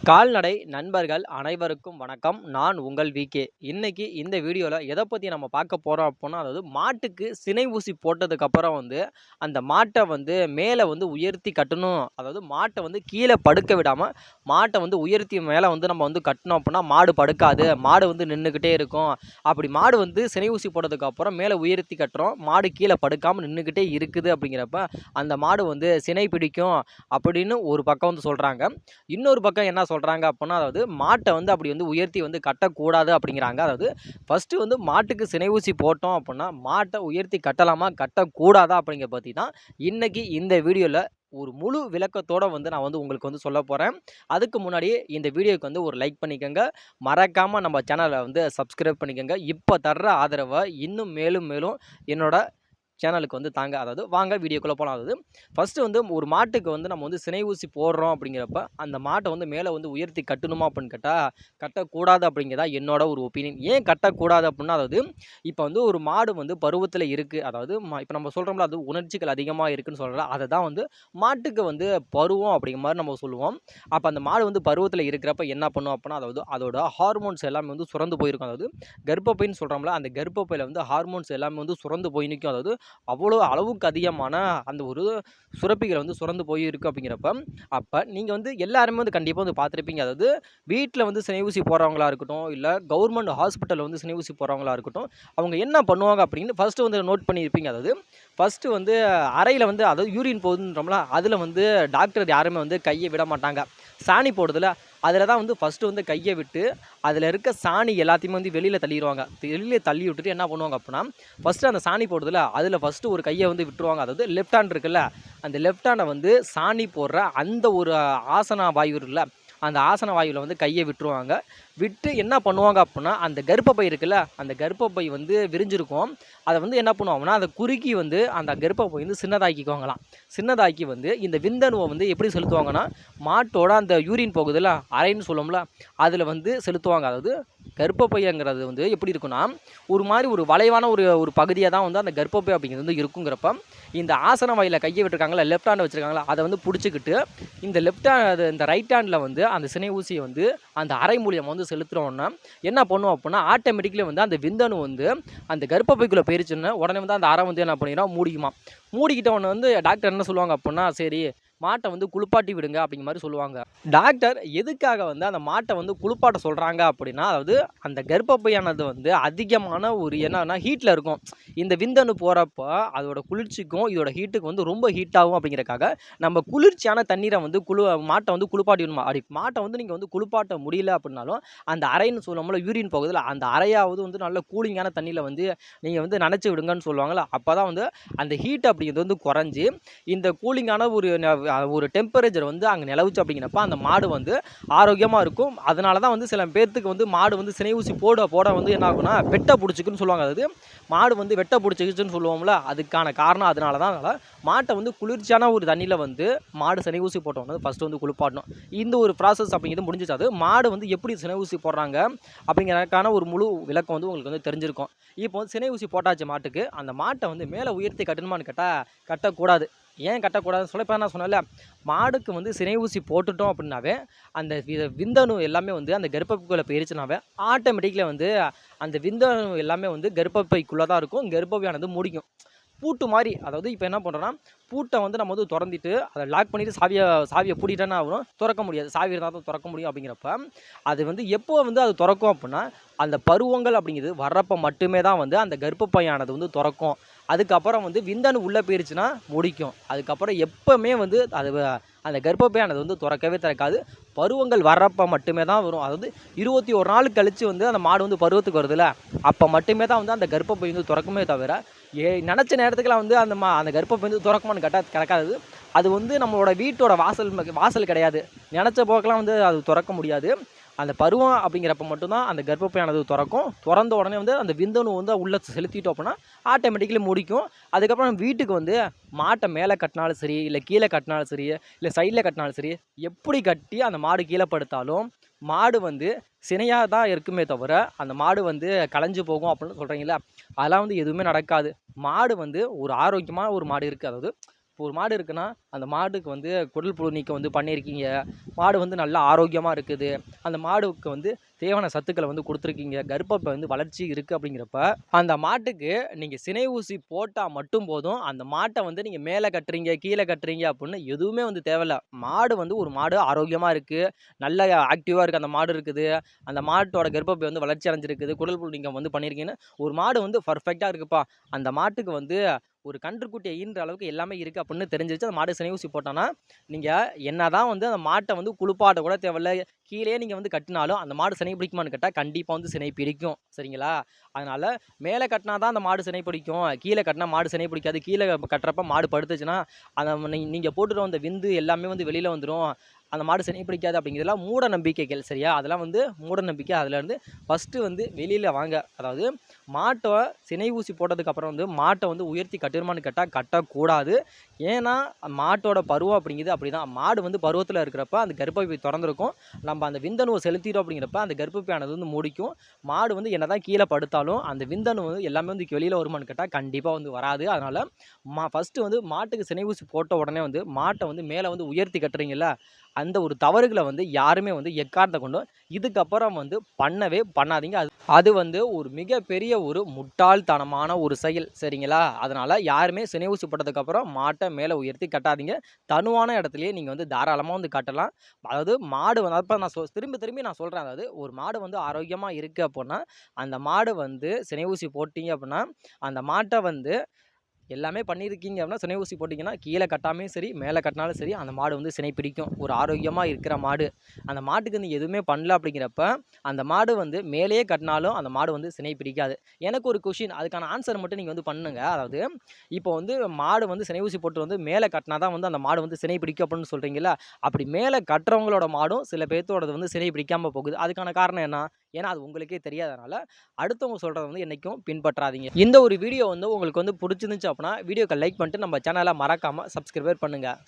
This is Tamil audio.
கால்நடை நண்பர்கள் அனைவருக்கும் வணக்கம். நான் உங்கள் விகே. இன்னைக்கு இந்த வீடியோவில் எதை பற்றி நம்ம பார்க்க போகிறோம் அப்படின்னா, அதாவது மாட்டுக்கு சினை ஊசி போட்டதுக்கப்புறம் அந்த மாட்டை மேலே உயர்த்தி கட்டணும். அதாவது மாட்டை கீழே படுக்க விடாமல் மாட்டை உயர்த்தி மேலே நம்ம கட்டினோம் அப்படின்னா மாடு படுக்காது, மாடு நின்றுக்கிட்டே இருக்கும். அப்படி மாடு சினை ஊசி போட்டதுக்கப்புறம் மேலே உயர்த்தி கட்டுறோம், மாடு கீழே படுக்காமல் நின்றுக்கிட்டே இருக்குது. அப்படிங்கிறப்ப அந்த மாடு சினை பிடிக்கும் அப்படின்னு ஒரு பக்கம் சொல்கிறாங்க. இன்னொரு பக்கம் என்ன சொல்கிறாங்க அப்படின்னா, அதாவது மாட்டை அப்படி உயர்த்தி கட்டக்கூடாது அப்படிங்கிறாங்க. அதாவது ஃபஸ்ட்டு மாட்டுக்கு சினை ஊசி போட்டோம் அப்படின்னா மாட்டை உயர்த்தி கட்டலாமா கட்டக்கூடாதா அப்படிங்கிற பற்றி தான் இன்றைக்கி இந்த வீடியோவில் ஒரு முழு விளக்கத்தோடு நான் உங்களுக்கு சொல்ல போகிறேன். அதுக்கு முன்னாடி இந்த வீடியோவுக்கு ஒரு லைக் பண்ணிக்கோங்க, மறக்காமல் நம்ம சேனலை சப்ஸ்கிரைப் பண்ணிக்கோங்க. இப்போ தர்ற ஆதரவை இன்னும் மேலும் மேலும் என்னோட சேனலுக்கு தாங்க. அதாவது வாங்க வீடியோக்குள்ளே போகலாம். அதாவது ஃபஸ்ட்டு ஒரு மாட்டுக்கு நம்ம சினை ஊசி போடுறோம் அப்படிங்கிறப்ப அந்த மாட்டை மேலே உயர்த்தி கட்டணுமா அப்படின்னு கேட்டால் கட்டக்கூடாது அப்படிங்கிறதா என்னோட ஒரு ஒப்பீனியன். ஏன் கட்டக்கூடாது அப்படின்னா, அதாவது இப்போ ஒரு மாடு பருவத்தில் இருக்குது. அதாவது இப்போ நம்ம சொல்கிறோம்ல, அது உணர்ச்சிகள் அதிகமாக இருக்குதுன்னு சொல்கிறோம். அதை தான் மாட்டுக்கு பருவம் அப்படிங்கிற மாதிரி நம்ம சொல்லுவோம். அப்போ அந்த மாடு பருவத்தில் இருக்கிறப்ப என்ன பண்ணும் அப்படின்னா, அதாவது அதோட ஹார்மோன்ஸ் எல்லாமே சுரந்து போயிருக்கும். அதாவது கர்ப்பப்பைன்னு சொல்கிறோம்ல, அந்த கர்ப்பப்பையில் ஹார்மோன்ஸ் எல்லாமே சுரந்து போய் நிற்கும். அதாவது அவ்வளோ அளவுக்கு அதிகமான அந்த ஒரு சுரப்பிகள் சுரந்து போய் இருக்குது அப்படிங்கிறப்ப, அப்போ நீங்கள் எல்லாருமே கண்டிப்பாக பார்த்துருப்பீங்க. அதாவது வீட்டில் சினை ஊசி போடுறவங்களா இருக்கட்டும், இல்லை கவர்மெண்ட் ஹாஸ்பிட்டலில் சினை ஊசி போடுறவங்களா இருக்கட்டும், அவங்க என்ன பண்ணுவாங்க அப்படின்னு ஃபஸ்ட்டு நோட் பண்ணியிருப்பீங்க. அதாவது ஃபஸ்ட்டு அறையில் அதாவது யூரின் போகுதுன்றோம்ல, அதில் டாக்டர் யாருமே கையை விட மாட்டாங்க. சாணி போடுறதுல அதில் தான் ஃபஸ்ட்டு கையை விட்டு அதில் இருக்க சாணி எல்லாத்தையுமே வெளியில் தள்ளிடுவாங்க. வெளியில் தள்ளி விட்டுட்டு என்ன பண்ணுவாங்க அப்படின்னா, ஃபஸ்ட்டு அந்த சாணி போடுறதுல அதில் ஃபஸ்ட்டு ஒரு கையை விட்டுருவாங்க. அதாவது லெஃப்ட் ஹேண்ட் இருக்குல்ல, அந்த லெஃப்ட் ஹேண்டை சாணி போடுற அந்த ஒரு ஆசன வாயு இருக்குல்ல, அந்த ஆசன வாயுவில் கையை விட்டுருவாங்க. விட்டு என்ன பண்ணுவாங்க அப்படின்னா, அந்த கர்ப்பப்பை இருக்குல்ல, அந்த கர்ப்பப்பை விரிஞ்சிருக்கும். அதை என்ன பண்ணுவாங்கன்னா, அதை குறுக்கி அந்த கர்ப்பப்பை சின்னதாக்கிக்குவாங்களாம். சின்னதாக்கி இந்த விந்தணுவை எப்படி செலுத்துவாங்கன்னா, மாட்டோட அந்த யூரின் போகுதுல்ல, அறைன்னு சொல்லுவோம்ல, அதில் செலுத்துவாங்க. அதாவது கர்ப்பப்பைங்கிறது எப்படி இருக்குன்னா, ஒரு மாதிரி ஒரு வளைவான ஒரு பகுதியாக தான் அந்த கர்ப்பப்பை அப்படிங்கிறது இருக்குங்கிறப்ப, இந்த ஆசன வாயில் கையை விட்டுருக்காங்களா, லெஃப்ட் ஹேண்டை வச்சுருக்காங்களா, அதை பிடிச்சிக்கிட்டு இந்த லெஃப்ட் ஹேண்ட் இந்த ரைட் ஹேண்டில் அந்த சினை ஊசியை அந்த அறை மூலியமாக செலுத்துகிறோன்னா என்ன பண்ணுவோம் அப்படின்னா, ஆட்டோமேட்டிக்கலி அந்த விந்தணு அந்த கர்ப்பப்பைக்குள்ளே போயிருச்சுன்னா உடனே அந்த அறை என்ன பண்ணிடும், மூடிக்குமா. மூடிக்கிட்ட உடனே டாக்டர் என்ன சொல்லுவாங்க அப்படின்னா, சரி மாட்டை குளிப்பாட்டி விடுங்க அப்படிங்கிற மாதிரி சொல்லுவாங்க. டாக்டர் எதுக்காக அந்த மாட்டை குளிப்பாட்ட சொல்கிறாங்க அப்படின்னா, அதாவது அந்த கர்ப்பப்பையானது அதிகமான ஒரு என்னன்னா ஹீட்டில் இருக்கும். இந்த விந்தணு போகிறப்போ அதோட குளிர்ச்சிக்கும் இதோட ஹீட்டுக்கு ரொம்ப ஹீட் ஆகும். அப்படிங்கிறக்காக நம்ம குளிர்ச்சியான தண்ணீரை மாட்டை குளிப்பாட்டி விடணுமா. அப்படி மாட்டை நீங்கள் குளிப்பாட்ட முடியல அப்படின்னாலும் அந்த அறைன்னு சொல்லுவோம்ல, யூரின் போகுதுல, அந்த அறையாவது நல்ல கூலிங்கான தண்ணியில் நீங்கள் நினச்சி விடுங்கன்னு சொல்லுவாங்கள்ல. அப்போ தான் அந்த ஹீட் அப்படிங்கிறது குறைஞ்சி இந்த கூலிங்கான ஒரு டெம்பரேச்சர் அங்கே நிலவுச்சு அப்படிங்கிறப்ப அந்த மாடு ஆரோக்கியமாக இருக்கும். அதனால தான் சில பேர்த்துக்கு மாடு சினை ஊசி போட என்ன ஆகும்னா வெட்டை பிடிச்சிக்குன்னு சொல்லுவாங்க. அதாவது மாடு வெட்டை பிடிச்சிக்கிச்சுன்னு சொல்லுவோம்ல, அதுக்கான காரணம் அதனால தான். அதனால் மாட்டை குளிர்ச்சியான ஒரு தண்ணியில் மாடு சினை ஊசி போட்டோம் ஃபஸ்ட்டு குளிப்பாட்டணும். இந்த ஒரு ப்ராசஸ் அப்படிங்கிறது முடிஞ்சிச்சு. அது மாடு எப்படி சினை ஊசி போடுறாங்க அப்படிங்கிறதுக்கான ஒரு முழு விளக்கம் உங்களுக்கு தெரிஞ்சிருக்கும். இப்போ சினை ஊசி போட்டாச்சு மாட்டுக்கு. அந்த மாட்டை மேலே உயர்த்தி கட்டணுமான்னு கேட்டால் கட்டக்கூடாது. ஏன் கட்டக்கூடாதுன்னு சொல்ல, இப்போ நான் சொன்னேன்ல, மாடுக்கு சினை ஊசி போட்டுட்டோம் அப்படின்னாவே அந்த விந்தணு எல்லாமே அந்த கர்ப்பப்பைக்குள்ளே போயிருச்சுனாவே ஆட்டோமேட்டிக்கில் அந்த விந்தணு எல்லாமே கர்ப்பப்பைக்குள்ளே தான் இருக்கும். கர்ப்பப்பையானது முடிக்கும் பூட்டு மாதிரி. அதாவது இப்போ என்ன பண்ணுறோன்னா, பூட்டை நம்ம திறந்துட்டு அதை லாக் பண்ணிவிட்டு சாவியை பூட்டிட்டேன்னா ஆகணும், திறக்க முடியாது. சாவி இருந்தால் தான் திறக்க முடியும். அப்படிங்கிறப்ப அது எப்போ அது திறக்கும் அப்படின்னா, அந்த பருவங்கள் அப்படிங்கிறது வர்றப்போ மட்டுமே தான் அந்த கர்ப்பப்பையானது திறக்கும். அதுக்கப்புறம் விந்தணு உள்ளே போயிருச்சுன்னா முடிக்கும். அதுக்கப்புறம் எப்போவுமே அது அந்த கர்ப்பப்பையானது திறக்கவே திறக்காது. பருவங்கள் வர்றப்போ மட்டுமே தான் வரும். அதாவது 21 நாள் கழித்து அந்த மாடு பருவத்துக்கு வருதுல்ல, அப்போ மட்டுமே தான் அந்த கர்ப்பப்பை திறக்குமே தவிர, நினச்ச நேரத்துக்குலாம் அந்த கர்ப்பப்பை திறக்குமான்னு கேட்டால் திறக்காது. அது நம்மளோட வீட்டோட வாசல் கிடையாது. நினச்ச போக்கெல்லாம் அது திறக்க முடியாது. அந்த பருவம் அப்படிங்கிறப்ப மட்டும்தான் அந்த கர்ப்பப்பையானது திறக்கும். திறந்த உடனே அந்த விந்தணு உள்ளே செலுத்திட்டோம் அப்படின்னா ஆட்டோமேட்டிக்கலி முடிக்கும். அதுக்கப்புறம் வீட்டுக்கு மாட்டை மேலே கட்டினாலும் சரி, இல்லை கீழே கட்டினாலும் சரி, இல்லை சைடில் கட்டினாலும் சரி, எப்படி கட்டி அந்த மாடு கீழே படுத்தாலும் மாடு சினையாக தான் இருக்குமே தவிர அந்த மாடு களைஞ்சு போகும் அப்படின்னு சொல்கிறீங்களா, அதெல்லாம் எதுவுமே நடக்காது. மாடு ஒரு ஆரோக்கியமான ஒரு மாடு இருக்குது. அதாவது இப்போ ஒரு மாடு இருக்குன்னா அந்த மாடுக்கு வந்து குடல் புழு நீக்கம் வந்து பண்ணியிருக்கீங்க. மாடு வந்து நல்லா ஆரோக்கியமாக இருக்குது. அந்த மாடுக்கு வந்து தேவையான சத்துக்களை வந்து கொடுத்துருக்கீங்க. கர்ப்பப்பை வந்து வளர்ச்சி இருக்குது அப்படிங்கிறப்ப அந்த மாட்டுக்கு நீங்கள் சினை ஊசி போட்டால் மட்டும் போதும். அந்த மாட்டை வந்து நீங்கள் மேலே கட்டுறீங்க கீழே கட்டுறீங்க அப்படின்னு எதுவுமே வந்து தேவையில்ல. மாடு வந்து ஒரு மாடு ஆரோக்கியமாக இருக்குது, நல்ல ஆக்டிவாக இருக்குது, அந்த மாடு இருக்குது, அந்த மாட்டோட கர்ப்பப்பை வந்து வளர்ச்சி அடைஞ்சிருக்குது, குடல் புழு நீக்கம் வந்து பண்ணியிருக்கீங்கன்னு ஒரு மாடு வந்து பர்ஃபெக்டாக இருக்குப்பா. அந்த மாட்டுக்கு வந்து ஒரு கன்றுக்குட்டியை ஈன்ற அளவுக்கு எல்லாமே இருக்குது அப்படின்னு தெரிஞ்சிருச்சு. அந்த மாடு சினை ஊசி போட்டோன்னா நீங்கள் என்னதான் வந்து அந்த மாட்டை வந்து குளிப்பாட்ட கூட தேவையில்ல, கீழே நீங்கள் வந்து கட்டினாலும் அந்த மாடு சினை பிடிக்குமான்னு கேட்டால் கண்டிப்பாக வந்து சினை பிடிக்கும். சரிங்களா? அதனால் மேலே கட்டினா தான் அந்த மாடு சினை பிடிக்கும், கீழே கட்டினா மாடு சினை பிடிக்காது. கீழே கட்டுறப்ப மாடு படுத்துச்சுன்னா அந்த நீங்கள் போட்டுட்டு வந்த விந்து எல்லாமே வந்து வெளியில் வந்துடும், அந்த மாடு சினை பிடிக்காது. அப்படிங்கிறதுலாம் மூட நம்பிக்கைகள். சரியா? அதெல்லாம் வந்து மூட நம்பிக்கை. அதுலேருந்து ஃபஸ்ட்டு வந்து வெளியில் வாங்க. அதாவது மாட்டை சினை ஊசி போட்டதுக்கப்புறம் வந்து மாட்டை வந்து உயர்த்தி கட்டுமான்னு கேட்டால் கட்டக்கூடாது. ஏன்னா மாட்டோட பருவம் அப்படிங்கிறது அப்படி தான். மாடு வந்து பருவத்தில் இருக்கிறப்ப அந்த கர்ப்பப்பை திறந்துருக்கும், நம்ம அந்த விந்தணுவை செலுத்திட்டோம் அப்படிங்கிறப்ப அந்த கர்ப்பப்பையானது வந்து மூடிக்கும். மாடு வந்து என்ன தான் கீழே படுத்தாலும் அந்த விந்தணு வந்து எல்லாமே வந்து வெளியில் வருமானு கேட்டால் கண்டிப்பாக வந்து வராது. அதனால் ஃபஸ்ட்டு வந்து மாட்டுக்கு சினை ஊசி போட்ட உடனே வந்து மாட்டை வந்து மேலே வந்து உயர்த்தி கட்டுறீங்கல்ல, அந்த ஒரு தவறுகளை வந்து யாருமே வந்து எக்காரணத்தை கொண்டும் இதுக்கப்புறம் வந்து பண்ணவே பண்ணாதீங்க. அது வந்து ஒரு மிகப்பெரிய ஒரு முட்டாள்தனமான ஒரு செயல். சரிங்களா? அதனால் யாருமே சினை ஊசி போட்டதுக்கப்புறம் மாட்டை மேலே உயர்த்தி கட்டாதீங்க. தனுவான இடத்துலையே நீங்கள் வந்து தாராளமாக வந்து கட்டலாம். அதாவது மாடு வந்து அப்போ நான் திரும்பி திரும்பி நான் சொல்கிறேன், அதாவது ஒரு மாடு வந்து ஆரோக்கியமாக இருக்குது அப்படின்னா அந்த மாடு வந்து சினை ஊசி போட்டிங்க அப்படின்னா அந்த மாட்டை வந்து எல்லாமே பண்ணியிருக்கீங்க அப்படின்னா சினை ஊசி போட்டிங்கன்னா கீழே கட்டாமையும் சரி மேலே கட்டினாலும் சரி அந்த மாடு வந்து சினை பிடிக்கும். ஒரு ஆரோக்கியமாக இருக்கிற மாடு, அந்த மாட்டுக்கு வந்து எதுவுமே பண்ணல அப்படிங்கிறப்ப அந்த மாடு வந்து மேலேயே கட்டினாலும் அந்த மாடு வந்து சினை பிடிக்காது. எனக்கு ஒரு கொஷின், அதுக்கான ஆன்சர் மட்டும் நீங்கள் வந்து பண்ணுங்க. அதாவது இப்போ வந்து மாடு வந்து சினை ஊசி போட்டு வந்து மேலே கட்டினா தான் வந்து அந்த மாடு வந்து சினை பிடிக்கும் அப்படின்னு சொல்கிறீங்களா? அப்படி மேலே கட்டுறவங்களோட மாடும் சில பேர்த்தோடது வந்து சினை பிடிக்காமல் போகுது. அதுக்கான காரணம் என்ன? ஏன்னா அது உங்களுக்கே தெரியாதனால அடுத்தவங்க சொல்கிறத வந்து என்றைக்கும் பின்பற்றாதீங்க. இந்த ஒரு வீடியோ வந்து உங்களுக்கு வந்து பிடிச்சிருந்துச்சு அப்படின்னா வீடியோக்கு லைக் பண்ணிட்டு நம்ம சேனலை மறக்காமல் சப்ஸ்கிரைப் பண்ணுங்கள்.